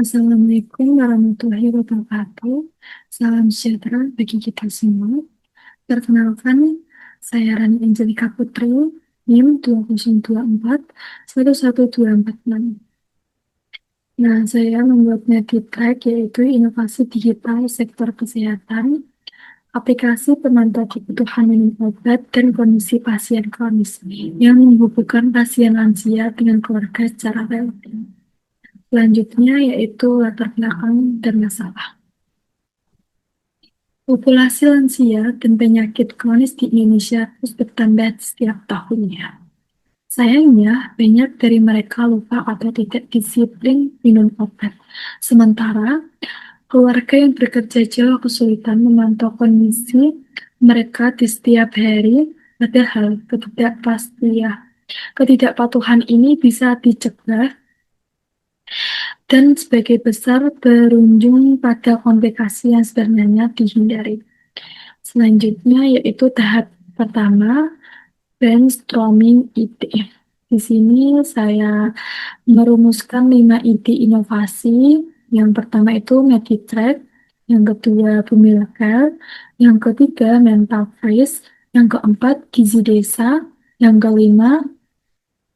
Assalamualaikum warahmatullahi wabarakatuh. Salam sejahtera bagi kita semua. Perkenalkan, saya Rani Angelika Putri, NIM 2024 11246. Nah, saya membuat Meditrack, yaitu inovasi digital sektor kesehatan, aplikasi pemantau kebutuhan minum obat dan kondisi pasien kronis yang menghubungkan pasien lansia dengan keluarga secara real-time. Selanjutnya yaitu latar belakang dan masalah. Populasi lansia dan penyakit kronis di Indonesia terus bertambah setiap tahunnya. Sayangnya, banyak dari mereka lupa atau tidak disiplin minum obat. Sementara, keluarga yang bekerja jauh kesulitan memantau kondisi mereka di setiap hari, padahal ketidakpatuhan ini bisa dicegah dan sebagai besar berujung pada komplikasi yang sebenarnya dihindari. Selanjutnya yaitu tahap pertama, brainstorming ide. Di sini saya merumuskan 5 ide inovasi. Yang pertama itu Meditrack, yang kedua Bumi Legal, yang ketiga Mental Freeze, yang keempat Gizi Desa, yang kelima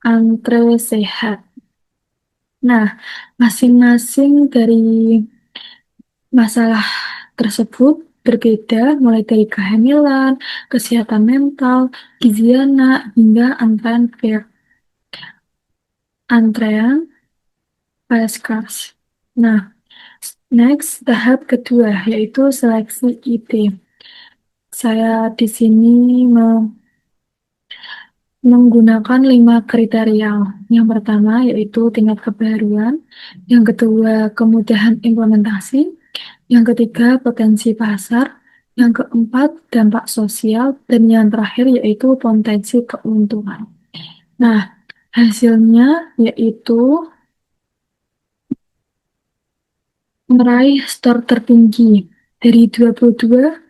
Antre Sehat. Nah, masing-masing dari masalah tersebut berbeda, mulai dari kehamilan, kesehatan mental, gizi anak, hingga antrean Pascals. Nah, next tahap kedua yaitu seleksi ide. Saya di sini menggunakan 5 kriteria. Yang pertama yaitu tingkat kebaruan, yang kedua kemudahan implementasi, yang ketiga potensi pasar, yang keempat dampak sosial, dan yang terakhir yaitu potensi keuntungan. Nah, hasilnya yaitu meraih skor tertinggi dari 22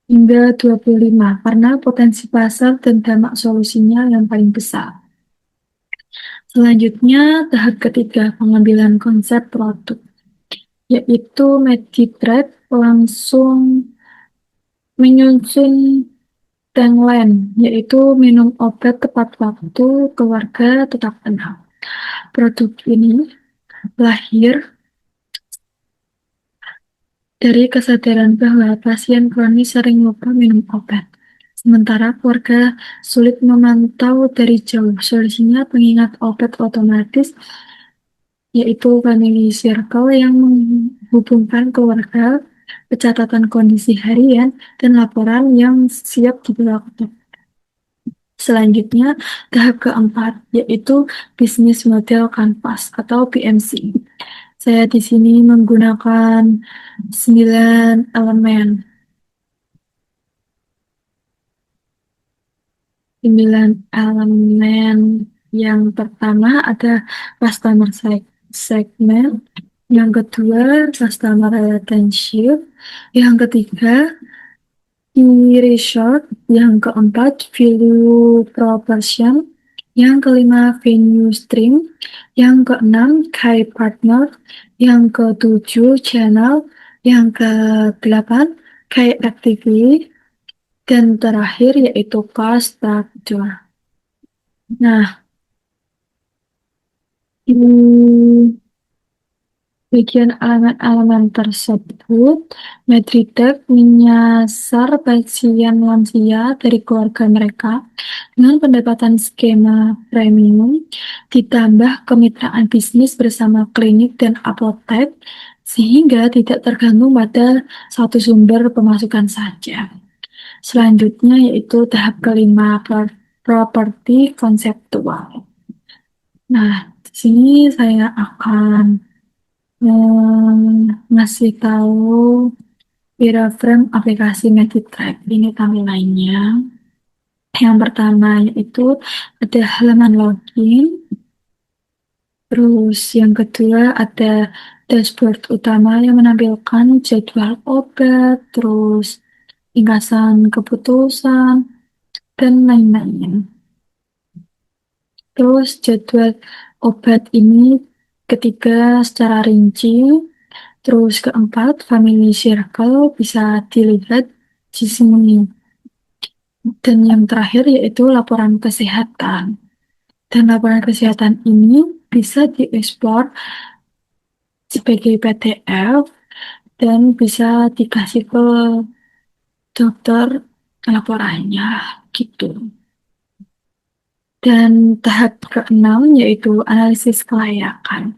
hingga 25 karena potensi pasar dan dampak solusinya yang paling besar. Selanjutnya, tahap ketiga, pengambilan konsep produk, yaitu Meditrack langsung menyusun tagline, yaitu minum obat tepat waktu, keluarga tetap tenang. Produk ini lahir dari kesadaran bahwa pasien kronis sering lupa minum obat. Sementara keluarga sulit memantau dari jauh. Solusinya pengingat obat otomatis, yaitu family circle yang menghubungkan keluarga, pencatatan kondisi harian, dan laporan yang siap dilakukan. Selanjutnya, tahap keempat, yaitu Business Model Canvas atau BMC. Saya di sini menggunakan 9 elemen. 9 elemen. Yang pertama ada customer segment, yang kedua customer relationship, yang ketiga key result, yang keempat value proposition, yang kelima venue stream, yang keenam key partner, yang ketujuh channel, yang kedelapan key activity, dan terakhir yaitu cost structure. Nah, di bagian elemen-elemen tersebut, Medritech menyasar pasien lansia dari keluarga mereka dengan pendapatan skema premium, ditambah kemitraan bisnis bersama klinik dan apotek, sehingga tidak tergantung pada satu sumber pemasukan saja. Selanjutnya yaitu tahap kelima, properti konseptual. Nah, di sini saya akan ngasih tahu wireframe aplikasi Meditrack. Ini tampilannya. Yang pertama yaitu ada halaman login. Terus yang kedua ada dashboard utama yang menampilkan jadwal obat, terus ringkasan keputusan, dan lain-lain. Terus jadwal obat ini ketiga secara rinci, terus keempat family circle bisa dilihat di sini. Dan yang terakhir yaitu laporan kesehatan. Dan laporan kesehatan ini bisa dieksplor sebagai PDF dan bisa dikasih ke dokter laporannya gitu. Dan tahap keenam yaitu analisis kelayakan.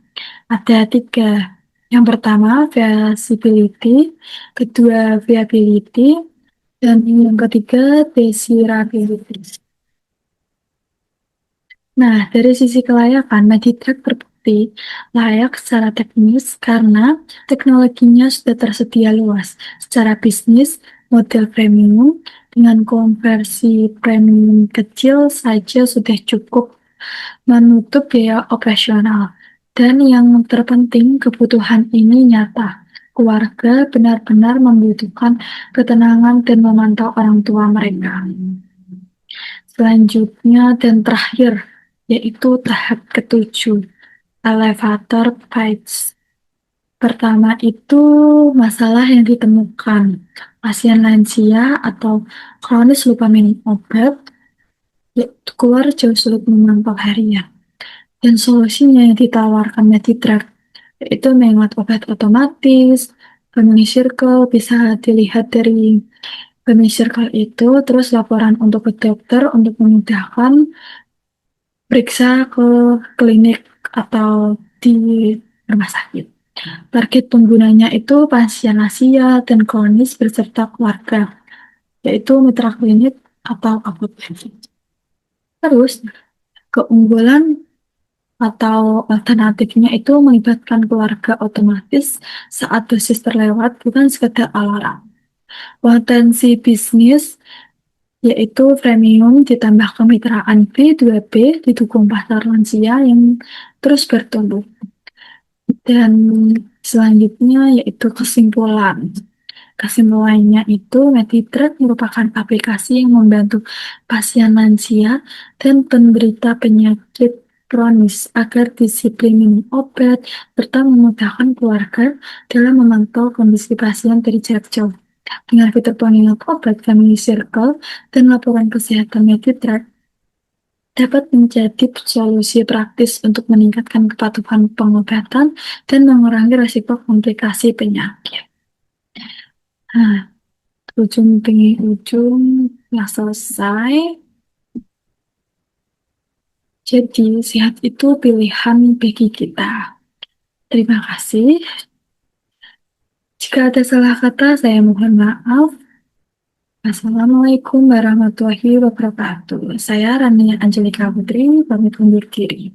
Ada tiga. Yang pertama feasibility, kedua viability, dan yang ketiga desirability. Nah, dari sisi kelayakan, Magitrack terbukti layak secara teknis karena teknologinya sudah tersedia luas. Secara bisnis, model premium dengan konversi premium kecil saja sudah cukup menutup biaya operasional. Dan yang terpenting, kebutuhan ini nyata. Keluarga benar-benar membutuhkan ketenangan dan memantau orang tua mereka. Selanjutnya dan terakhir, yaitu tahap ketujuh, elevator pitch. Pertama itu masalah yang ditemukan pasien lansia atau kronis lupa minum obat, yaitu keluar jauh sulit memantau harian. Dan solusinya yang ditawarkan Meditrack, yaitu menghemat obat otomatis, family circle bisa dilihat dari family circle itu, terus laporan untuk ke dokter untuk memudahkan periksa ke klinik atau di rumah sakit. Target penggunanya itu pasien lansia dan kronis beserta keluarga, yaitu mitra klinik atau apotek. Terus, keunggulan atau alternatifnya itu melibatkan keluarga otomatis saat dosis terlewat, bukan sekedar alarm. Potensi bisnis yaitu premium ditambah kemitraan B2B didukung pasar lansia yang terus bertumbuh. Dan selanjutnya yaitu kesimpulan. Kesimpulannya itu Meditrack merupakan aplikasi yang membantu pasien lansia dan penderita penyakit kronis agar disiplin minum obat serta memudahkan keluarga dalam memantau kondisi pasien dari jarak jauh. Dengan fitur pengingat obat, family circle, dan laporan kesehatan Meditrack dapat menjadi solusi praktis untuk meningkatkan kepatuhan pengobatan dan mengurangi risiko komplikasi penyakit. Nah, ujung yang selesai. Jadi, sehat itu pilihan bagi kita. Terima kasih. Jika ada salah kata, saya mohon maaf. Assalamualaikum warahmatullahi wabarakatuh. Saya Rania Angelika Putri, pamit undur diri.